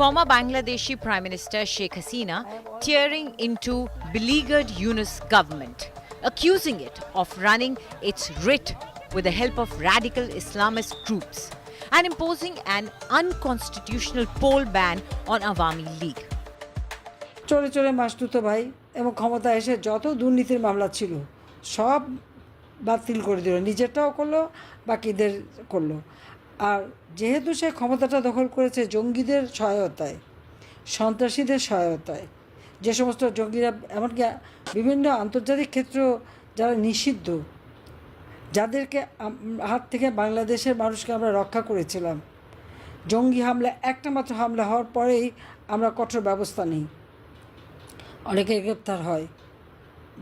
Former Bangladeshi Prime Minister Sheikh Hasina tearing into beleaguered Yunus government, accusing it of running its writ with the help of radical Islamist groups and imposing an unconstitutional poll ban on Awami League. চলে চলে মাসতুতো ভাই এবং ক্ষমতা এসে যত দুর্নীতির মামলা ছিল সব বাতিল করে দিল, নিজেরটাও করলো, বাকিদের করলো। আর যেহেতু সে ক্ষমতাটা দখল করেছে জঙ্গিদের সহায়তায়, সন্ত্রাসীদের সহায়তায়, যে সমস্ত জঙ্গিরা এমনকি বিভিন্ন আন্তর্জাতিক ক্ষেত্র যারা নিষিদ্ধ, যাদেরকে হাত থেকে বাংলাদেশের মানুষকে আমরা রক্ষা করেছিলাম, জঙ্গি হামলা একটা মাত্র হামলা হওয়ার পরেই আমরা কঠোর ব্যবস্থা নিই, অনেকে গ্রেপ্তার হয়,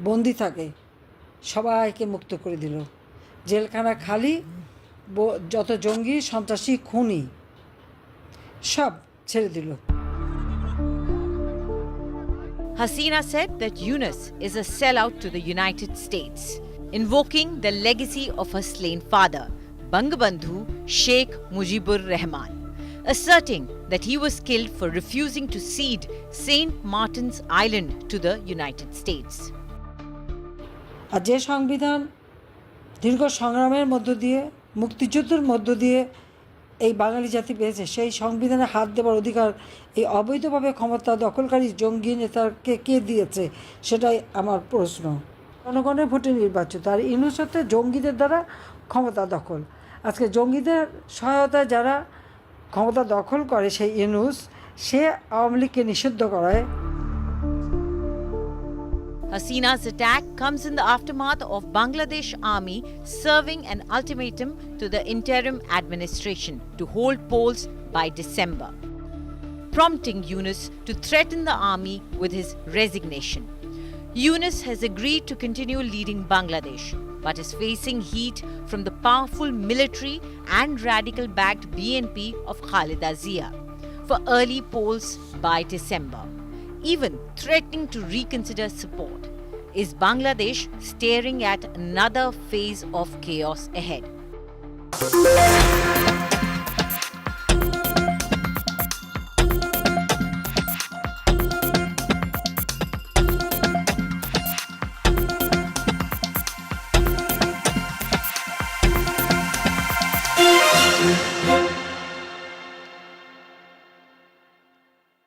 বন্দি থাকে, সবাইকে মুক্ত করে দিল। জেলখানা খালি, যত জঙ্গি সন্ত্রাসী খুনি সব ছেড়ে দিল। Hasina said that Yunus is a sellout to the United States, invoking the legacy of her slain father, Bangabandhu Sheikh Mujibur Rahman, asserting that he was killed for refusing to cede St. Martin's Island to the United States. আর যে সংবিধান দীর্ঘ সংগ্রামের মধ্য দিয়ে, মুক্তিযুদ্ধের মধ্য দিয়ে এই বাঙালি জাতি পেয়েছে, সেই সংবিধানে হাত দেওয়ার অধিকার এই অবৈধভাবে ক্ষমতা দখলকারী জঙ্গি নেতাকে কে দিয়েছে, সেটাই আমার প্রশ্ন। জনগণের ভোটে নির্বাচিত, আর ইউনূস হচ্ছে জঙ্গিদের দ্বারা ক্ষমতা দখল। আজকে জঙ্গিদের সহায়তায় যারা ক্ষমতা দখল করে, সেই ইউনূস সে আওয়ামী লীগকে নিষিদ্ধ করায়। Hasina's attack comes in the aftermath of Bangladesh Army serving an ultimatum to the interim administration to hold polls by December, prompting Yunus to threaten the army with his resignation. Yunus has agreed to continue leading Bangladesh, but is facing heat from the powerful military and radical-backed BNP of Khaleda Zia for early polls by December, even threatening to reconsider support. Is Bangladesh staring at another phase of chaos ahead?